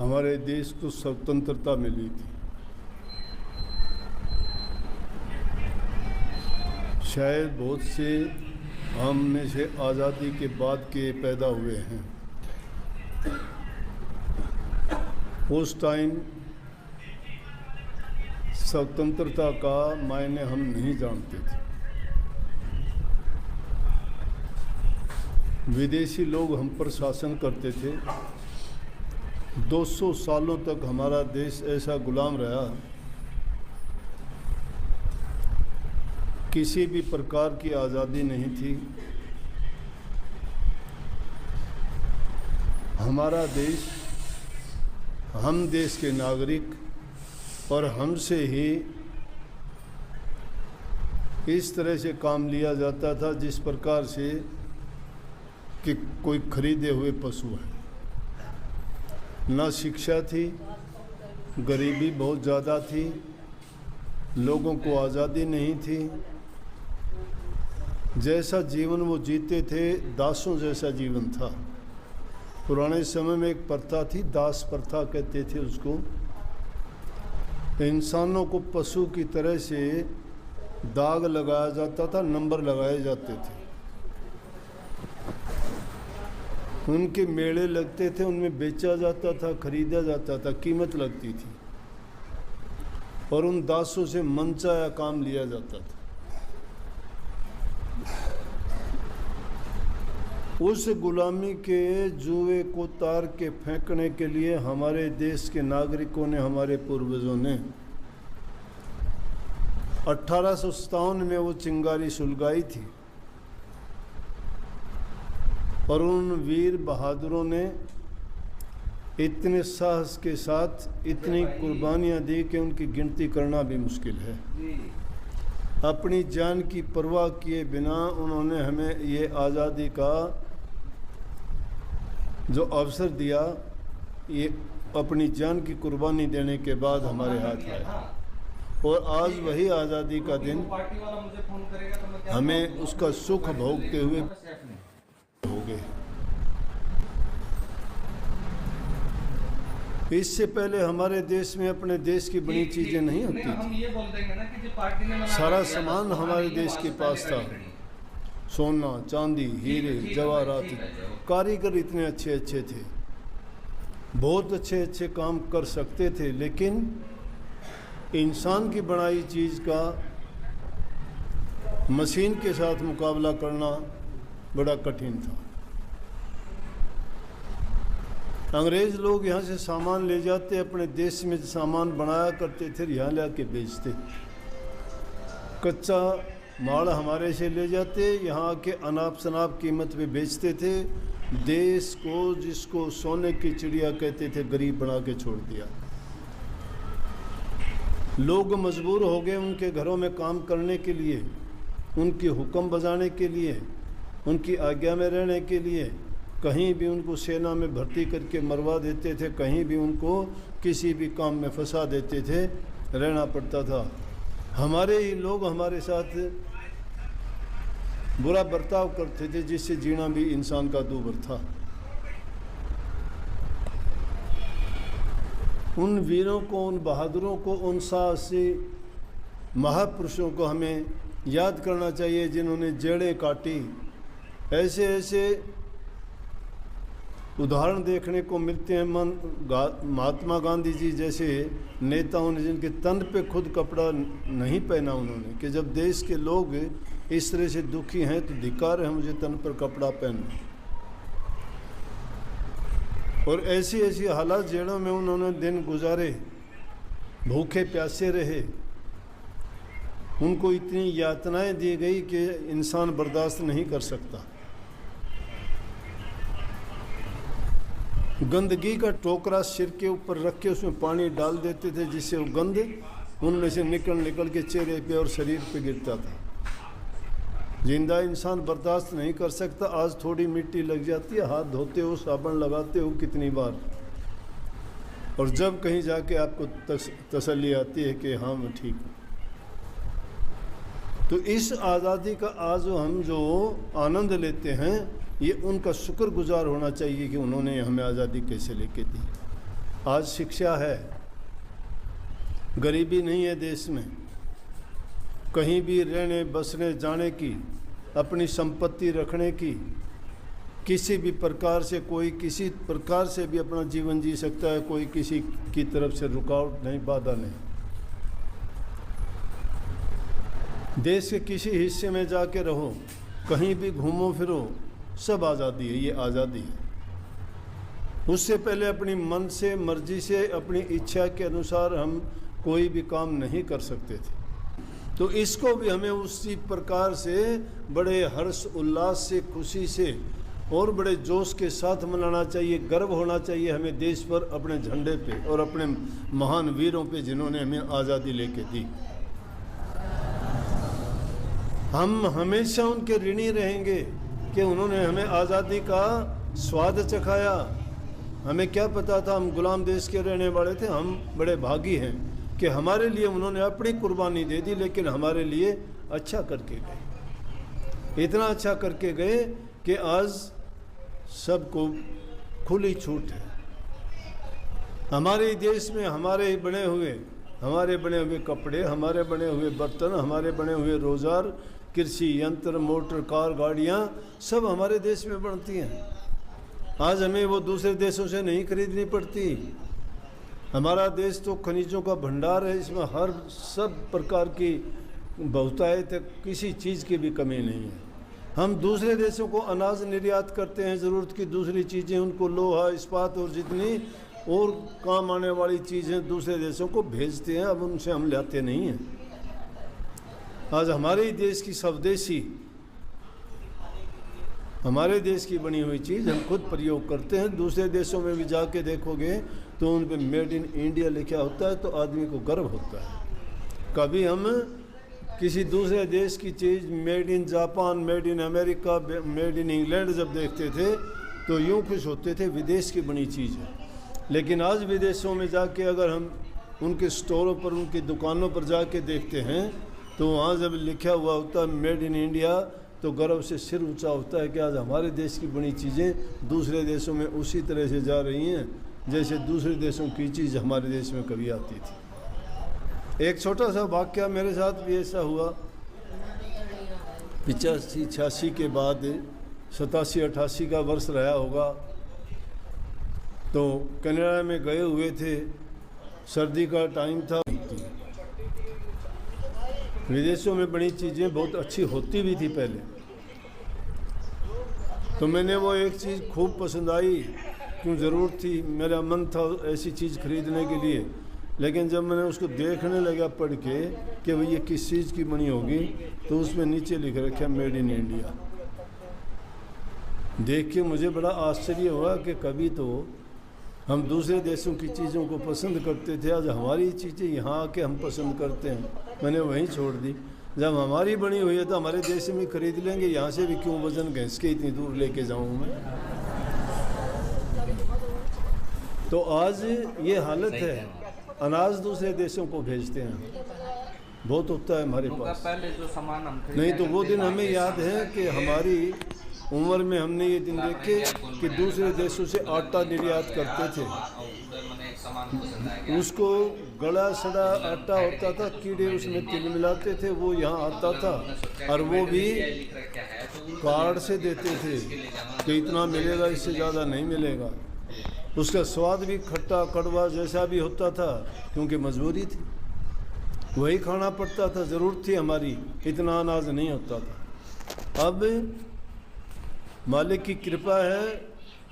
हमारे देश को स्वतंत्रता मिली थी। शायद बहुत से हम में से आज़ादी के बाद के पैदा हुए हैं। उस टाइम स्वतंत्रता का मायने हम नहीं जानते थे। विदेशी लोग हम पर शासन करते थे। 200 सालों तक हमारा देश ऐसा गुलाम रहा। किसी भी प्रकार की आज़ादी नहीं थी। हमारा देश, हम देश के नागरिक और हमसे ही इस तरह से काम लिया जाता था जिस प्रकार से कि कोई खरीदे हुए पशु है। ना शिक्षा थी, गरीबी बहुत ज़्यादा थी, लोगों को आज़ादी नहीं थी। जैसा जीवन वो जीते थे, दासों जैसा जीवन था। पुराने समय में एक प्रथा थी, दास प्रथा कहते थे उसको। इंसानों को पशु की तरह से दाग लगाया जाता था, नंबर लगाए जाते थे। उनके मेले लगते थे, उनमें बेचा जाता था, खरीदा जाता था, कीमत लगती थी और उन दासों से मनचाहा काम लिया जाता था। उस गुलामी के जुए को तार के फेंकने के लिए हमारे देश के नागरिकों ने, हमारे पूर्वजों ने 1857 में वो चिंगारी सुलगाई थी और उन वीर बहादुरों ने इतने साहस के साथ इतनी कुर्बानियाँ दी कि उनकी गिनती करना भी मुश्किल है। अपनी जान की परवाह किए बिना उन्होंने हमें ये आज़ादी का जो अवसर दिया, ये अपनी जान की कुर्बानी देने के बाद हमारे हाथ आया। और आज वही आज़ादी का दिन हमें उसका सुख भोगते हुए हो गए। इससे पहले हमारे देश में अपने देश की बड़ी चीज़ें नहीं होती थी। सारा सामान हमारे देश के पास था, सोना, चांदी, हीरे, जवाहरात। कारीगर इतने अच्छे अच्छे थे, बहुत अच्छे अच्छे काम कर सकते थे, लेकिन इंसान की बनाई चीज़ का मशीन के साथ मुकाबला करना बड़ा कठिन था। अंग्रेज़ लोग यहाँ से सामान ले जाते, अपने देश में सामान बनाया करते थे, यहाँ ला के बेचते। कच्चा माल हमारे से ले जाते, यहाँ के अनाप शनाप कीमत पे बेचते थे। देश को जिसको सोने की चिड़िया कहते थे, गरीब बना के छोड़ दिया। लोग मजबूर हो गए उनके घरों में काम करने के लिए, उनकी हुक्म बजाने के लिए, उनकी आज्ञा में रहने के लिए। कहीं भी उनको सेना में भर्ती करके मरवा देते थे, कहीं भी उनको किसी भी काम में फंसा देते थे, रहना पड़ता था। हमारे ही लोग हमारे साथ बुरा बर्ताव करते थे, जिससे जीना भी इंसान का दूभर था। उन वीरों को, उन बहादुरों को, उन साहसी महापुरुषों को हमें याद करना चाहिए जिन्होंने जड़ें काटी। ऐसे ऐसे उदाहरण देखने को मिलते हैं। महात्मा गांधी जी जैसे नेताओं ने, जिनके तन पे खुद कपड़ा नहीं पहना उन्होंने, कि जब देश के लोग इस तरह से दुखी हैं तो धिक्कार है मुझे तन पर कपड़ा पहनना। और ऐसी ऐसी हालात जेलों में उन्होंने दिन गुजारे, भूखे प्यासे रहे, उनको इतनी यातनाएं दी गई कि इंसान बर्दाश्त नहीं कर सकता। गंदगी का टोकरा सिर के ऊपर रख के उसमें पानी डाल देते थे, जिससे वो गंद उनमें से निकल के चेहरे पे और शरीर पे गिरता था। जिंदा इंसान बर्दाश्त नहीं कर सकता। आज थोड़ी मिट्टी लग जाती है, हाथ धोते हो, साबुन लगाते हो कितनी बार, और जब कहीं जाके आपको तसल्ली आती है कि हाँ मैं ठीक हूँ। तो इस आज़ादी का आज हम जो आनंद लेते हैं, ये उनका शुक्रगुजार होना चाहिए कि उन्होंने हमें आज़ादी कैसे लेके दी। आज शिक्षा है, गरीबी नहीं है देश में, कहीं भी रहने बसने जाने की, अपनी संपत्ति रखने की, किसी भी प्रकार से कोई किसी प्रकार से भी अपना जीवन जी सकता है, कोई किसी की तरफ से रुकावट नहीं, बाधा नहीं। देश के किसी हिस्से में जाके रहो, कहीं भी घूमो फिरो, सब आज़ादी है, ये आज़ादी है। उससे पहले अपनी मन से, मर्जी से, अपनी इच्छा के अनुसार हम कोई भी काम नहीं कर सकते थे। तो इसको भी हमें उसी प्रकार से बड़े हर्ष उल्लास से, खुशी से और बड़े जोश के साथ मनाना चाहिए। गर्व होना चाहिए हमें देश पर, अपने झंडे पे और अपने महान वीरों पे जिन्होंने हमें आज़ादी लेके दी। हम हमेशा उनके ऋणी रहेंगे कि उन्होंने हमें आज़ादी का स्वाद चखाया। हमें क्या पता था, हम गुलाम देश के रहने वाले थे। हम बड़े भागी हैं कि हमारे लिए उन्होंने अपनी कुर्बानी दे दी, लेकिन हमारे लिए अच्छा करके गए। इतना अच्छा करके गए कि आज सबको खुली छूट है। हमारे देश में हमारे बने हुए कपड़े, हमारे बने हुए बर्तन, हमारे बने हुए रोज़गार, कृषि यंत्र, मोटर, कार, गाड़ियाँ सब हमारे देश में बनती हैं। आज हमें वो दूसरे देशों से नहीं खरीदनी पड़ती। हमारा देश तो खनिजों का भंडार है, इसमें हर सब प्रकार की बहुतायत है, किसी चीज़ की भी कमी नहीं है। हम दूसरे देशों को अनाज निर्यात करते हैं, ज़रूरत की दूसरी चीज़ें, उनको लोहा, इस्पात और जितनी और काम आने वाली चीज़ें दूसरे देशों को भेजते हैं। अब उनसे हम लाते नहीं हैं। आज हमारे ही देश की स्वदेशी, हमारे देश की बनी हुई चीज़ हम खुद प्रयोग करते हैं। दूसरे देशों में भी जाके देखोगे तो उन पे मेड इन इंडिया लिखा होता है, तो आदमी को गर्व होता है। कभी हम किसी दूसरे देश की चीज़ made in Japan, made in America, made in England जब देखते थे तो यूँ खुश होते थे, विदेश की बनी चीज़ है। लेकिन आज विदेशों में जाके अगर हम उनके स्टोरों पर, उनकी दुकानों पर जाके देखते हैं तो वहाँ जब लिखा हुआ होता है मेड इन इंडिया, तो गर्व से सिर ऊंचा होता है कि आज हमारे देश की बनी चीज़ें दूसरे देशों में उसी तरह से जा रही हैं जैसे दूसरे देशों की चीज़ हमारे देश में कभी आती थी। एक छोटा सा वाक़या मेरे साथ भी ऐसा हुआ। 85-86 के बाद 87-88 का वर्ष रहा होगा, तो कनाडा में गए हुए थे, सर्दी का टाइम था। विदेशों में बड़ी चीज़ें बहुत अच्छी होती भी थी पहले, तो मैंने वो एक चीज़ खूब पसंद आई, क्यों ज़रूरत थी, मेरा मन था ऐसी चीज़ खरीदने के लिए। लेकिन जब मैंने उसको देखने लगा पढ़ के कि भाई ये किस चीज़ की बनी होगी, तो उसमें नीचे लिख रखा मेड इन इंडिया। देख के मुझे बड़ा आश्चर्य हुआ कि कभी तो हम दूसरे देशों की चीज़ों को पसंद करते थे, आज हमारी चीज़ें यहाँ आके हम पसंद करते हैं। मैंने वहीं छोड़ दी। जब हमारी बनी हुई है तो हमारे देश में खरीद लेंगे, यहाँ से भी क्यों वजन घिस के इतनी दूर लेके जाऊँ मैं। तो आज ये हालत है, अनाज दूसरे देशों को भेजते हैं, बहुत होता है हमारे पास। पहले जो सामान हम नहीं तो वो दिन हमें याद है कि हमारी उम्र में हमने ये दिन देखे कि दूसरे देशों से आटा निर्यात करते थे। उसको गला सड़ा आटा होता था, कीड़े उसमें तिल मिलाते थे, वो यहाँ आता था और वो भी कार्ड से देते थे कि इतना मिलेगा, इससे ज़्यादा नहीं मिलेगा। उसका स्वाद भी खट्टा कड़वा जैसा भी होता था, क्योंकि मजबूरी थी, वही खाना पड़ता था, ज़रूरत थी हमारी, इतना अनाज नहीं होता था। अब मालिक की कृपा है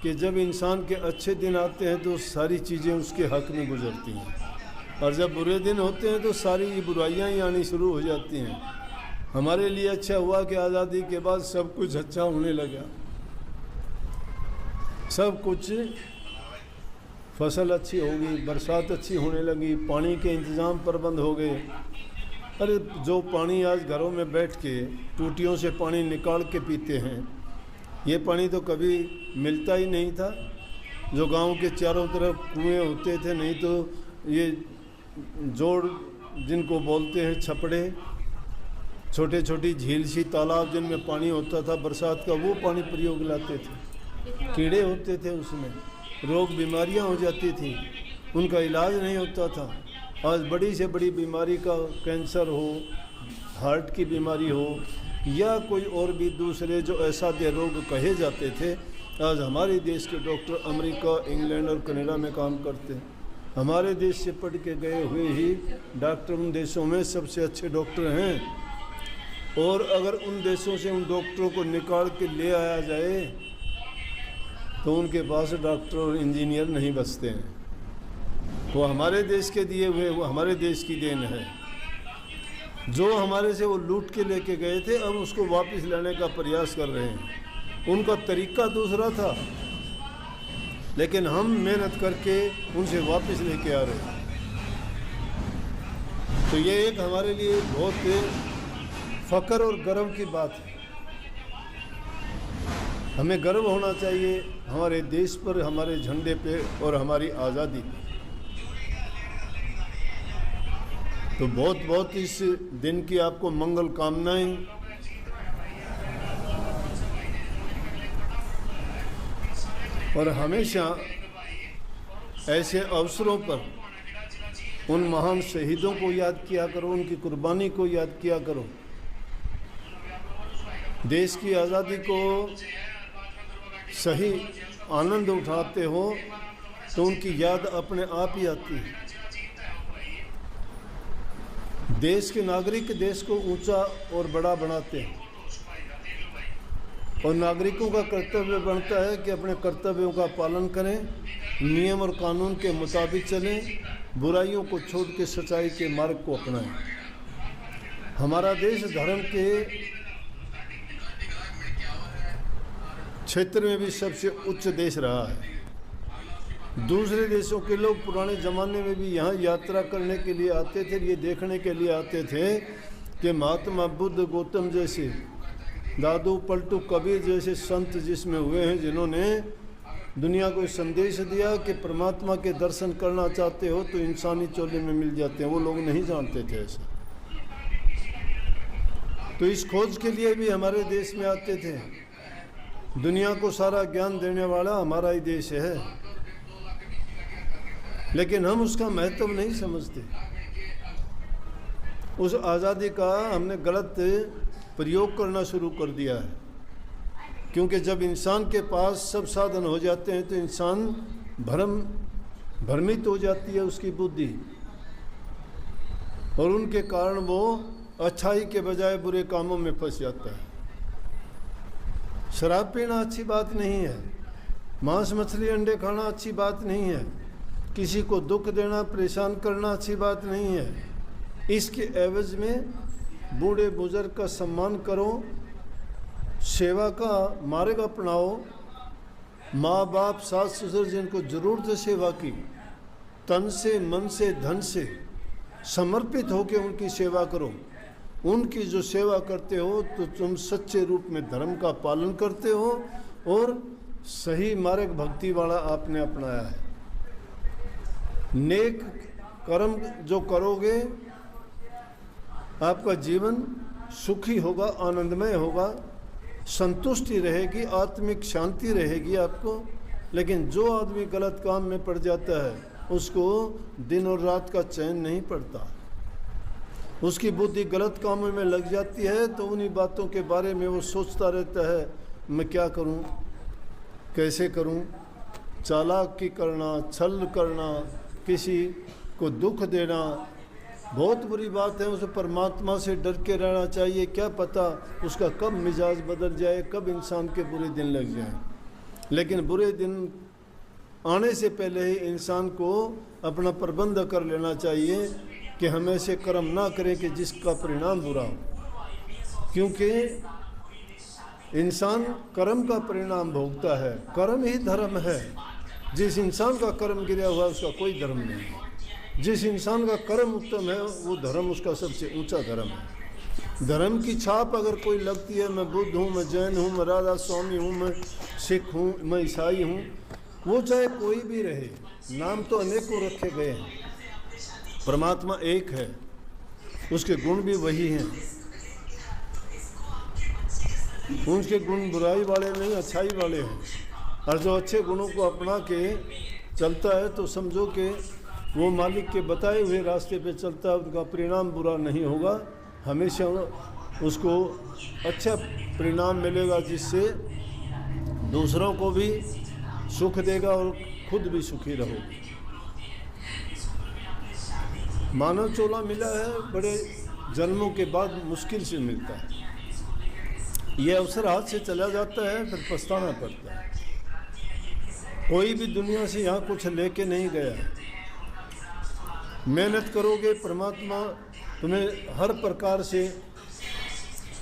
कि जब इंसान के अच्छे दिन आते हैं तो सारी चीज़ें उसके हक में गुजरती हैं, और जब बुरे दिन होते हैं तो सारी बुराइयां ही आनी शुरू हो जाती हैं। हमारे लिए अच्छा हुआ कि आज़ादी के बाद सब कुछ अच्छा होने लगा, सब कुछ, फसल अच्छी हो गई, बरसात अच्छी होने लगी, पानी के इंतज़ाम प्रबंध हो गए। अरे जो पानी आज घरों में बैठ के टूटियों से पानी निकाल के पीते हैं, ये पानी तो कभी मिलता ही नहीं था। जो गांव के चारों तरफ कुएं होते थे, नहीं तो ये जोड़ जिनको बोलते हैं छपड़े, छोटे छोटी झील सी तालाब जिनमें पानी होता था बरसात का, वो पानी प्रयोग लाते थे। कीड़े होते थे उसमें, रोग बीमारियां हो जाती थी। उनका इलाज नहीं होता था। आज बड़ी से बड़ी बीमारी का, कैंसर हो, हार्ट की बीमारी हो या कोई और भी दूसरे जो असाध्य रोग कहे जाते थे, आज हमारे देश के डॉक्टर अमेरिका, इंग्लैंड और कनाडा में काम करते हैं। हमारे देश से पढ़ के गए हुए ही डॉक्टर उन देशों में सबसे अच्छे डॉक्टर हैं। और अगर उन देशों से उन डॉक्टरों को निकाल के ले आया जाए तो उनके पास डॉक्टर और इंजीनियर नहीं बचते हैं। वो हमारे देश के दिए हुए, वो हमारे देश की देन है। जो हमारे से वो लूट के लेके गए थे, अब उसको वापस लाने का प्रयास कर रहे हैं। उनका तरीका दूसरा था, लेकिन हम मेहनत करके उनसे वापस लेके आ रहे हैं। तो ये एक हमारे लिए बहुत फ़ख्र और गर्व की बात है। हमें गर्व होना चाहिए हमारे देश पर, हमारे झंडे पे और हमारी आज़ादी पर। तो बहुत बहुत इस दिन की आपको मंगल कामनाएं। और हमेशा ऐसे अवसरों पर उन महान शहीदों को याद किया करो, उनकी कुर्बानी को याद किया करो। देश की आज़ादी को सही आनंद उठाते हो तो उनकी याद अपने आप ही आती है। देश के नागरिक देश को ऊंचा और बड़ा बनाते हैं, और नागरिकों का कर्तव्य बनता है कि अपने कर्तव्यों का पालन करें, नियम और कानून के मुताबिक चलें, बुराइयों को छोड़ के सच्चाई के मार्ग को अपनाएं। हमारा देश धर्म के क्षेत्र में भी सबसे उच्च देश रहा है। दूसरे देशों के लोग पुराने ज़माने में भी यहाँ यात्रा करने के लिए आते थे, ये देखने के लिए आते थे कि महात्मा बुद्ध, गौतम जैसे, दादू पलटू कबीर जैसे संत जिसमें हुए हैं, जिन्होंने दुनिया को संदेश दिया कि परमात्मा के दर्शन करना चाहते हो तो इंसानी चोले में मिल जाते हैं। वो लोग नहीं जानते थे ऐसा। तो इस खोज के लिए भी हमारे देश में आते थे। दुनिया को सारा ज्ञान देने वाला हमारा ही देश है, लेकिन हम उसका महत्व नहीं समझते। उस आज़ादी का हमने गलत प्रयोग करना शुरू कर दिया है, क्योंकि जब इंसान के पास सब साधन हो जाते हैं तो इंसान भ्रमित हो जाती है उसकी बुद्धि, और उनके कारण वो अच्छाई के बजाय बुरे कामों में फंस जाता है। शराब पीना अच्छी बात नहीं है, मांस मछली अंडे खाना अच्छी बात नहीं है, किसी को दुख देना, परेशान करना अच्छी बात नहीं है। इसके एवज में बूढ़े बुजुर्ग का सम्मान करो, सेवा का मार्ग अपनाओ, माँ बाप, सास ससुर जिनको जरूरत है सेवा की, तन से, मन से, धन से समर्पित होकर उनकी सेवा करो। उनकी जो सेवा करते हो तो तुम सच्चे रूप में धर्म का पालन करते हो और सही मार्ग भक्ति वाला आपने अपनाया है। नेक कर्म जो करोगे आपका जीवन सुखी होगा, आनंदमय होगा, संतुष्टि रहेगी, आत्मिक शांति रहेगी आपको। लेकिन जो आदमी गलत काम में पड़ जाता है उसको दिन और रात का चैन नहीं पड़ता। उसकी बुद्धि गलत कामों में लग जाती है तो उन्हीं बातों के बारे में वो सोचता रहता है, मैं क्या करूं, कैसे करूं। चालाकी करना, छल करना, किसी को दुख देना बहुत बुरी बात है। उसे परमात्मा से डर के रहना चाहिए। क्या पता उसका कब मिजाज बदल जाए, कब इंसान के बुरे दिन लग जाए। लेकिन बुरे दिन आने से पहले ही इंसान को अपना प्रबंध कर लेना चाहिए कि हम ऐसे कर्म ना करें कि जिसका परिणाम बुरा हो, क्योंकि इंसान कर्म का परिणाम भोगता है। कर्म ही धर्म है। जिस इंसान का कर्म गिरा हुआ है उसका कोई धर्म नहीं है। जिस इंसान का कर्म उत्तम है वो धर्म उसका सबसे ऊंचा धर्म है। धर्म की छाप अगर कोई लगती है, मैं बुद्ध हूँ, मैं जैन हूँ, मैं राधा स्वामी हूँ, मैं सिख हूँ, मैं ईसाई हूँ, वो चाहे कोई भी रहे, नाम तो अनेकों रखे गए हैं, परमात्मा एक है, उसके गुण भी वही हैं। उनके गुण बुराई वाले नहीं, अच्छाई वाले हैं। और जो अच्छे गुणों को अपना के चलता है तो समझो कि वो मालिक के बताए हुए रास्ते पे चलता है, उसका परिणाम बुरा नहीं होगा, हमेशा उसको अच्छा परिणाम मिलेगा, जिससे दूसरों को भी सुख देगा और खुद भी सुखी रहोगे। मानव चोला मिला है, बड़े जन्मों के बाद मुश्किल से मिलता है। ये अवसर हाथ से चला जाता है, फिर पछताना पड़ता है। कोई भी दुनिया से यहाँ कुछ लेके नहीं गया है। मेहनत करोगे, परमात्मा तुम्हें हर प्रकार से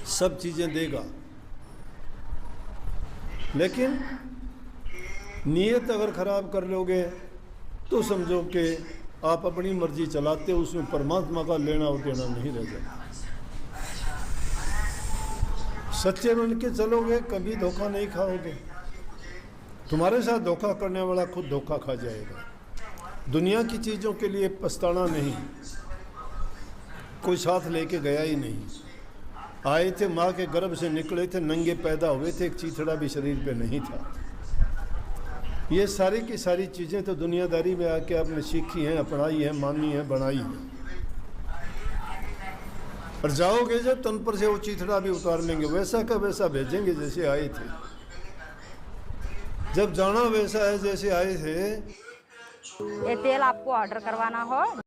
सब चीज़ें देगा, लेकिन नीयत अगर ख़राब कर लोगे तो समझो कि आप अपनी मर्जी चलाते हो, उसमें परमात्मा का लेना और देना नहीं रह जाता। सच्चे बन के चलोगे, कभी धोखा नहीं खाओगे। तुम्हारे साथ धोखा करने वाला खुद धोखा खा जाएगा। दुनिया की चीज़ों के लिए पछताना नहीं, कोई साथ लेके गया ही नहीं। आए थे माँ के गर्भ से, निकले थे नंगे, पैदा हुए थे, एक चीथड़ा भी शरीर पे नहीं था। ये सारी की सारी चीज़ें तो दुनियादारी में आके आपने सीखी हैं, अपनाई हैं, मानी हैं, बनाई हैं। और जाओगे जब तन पर से वो चीथड़ा भी उतार लेंगे, वैसा का वैसा भेजेंगे जैसे आए थे। जब जाना वैसा है जैसे आए थे। ये तेल आपको ऑर्डर करवाना हो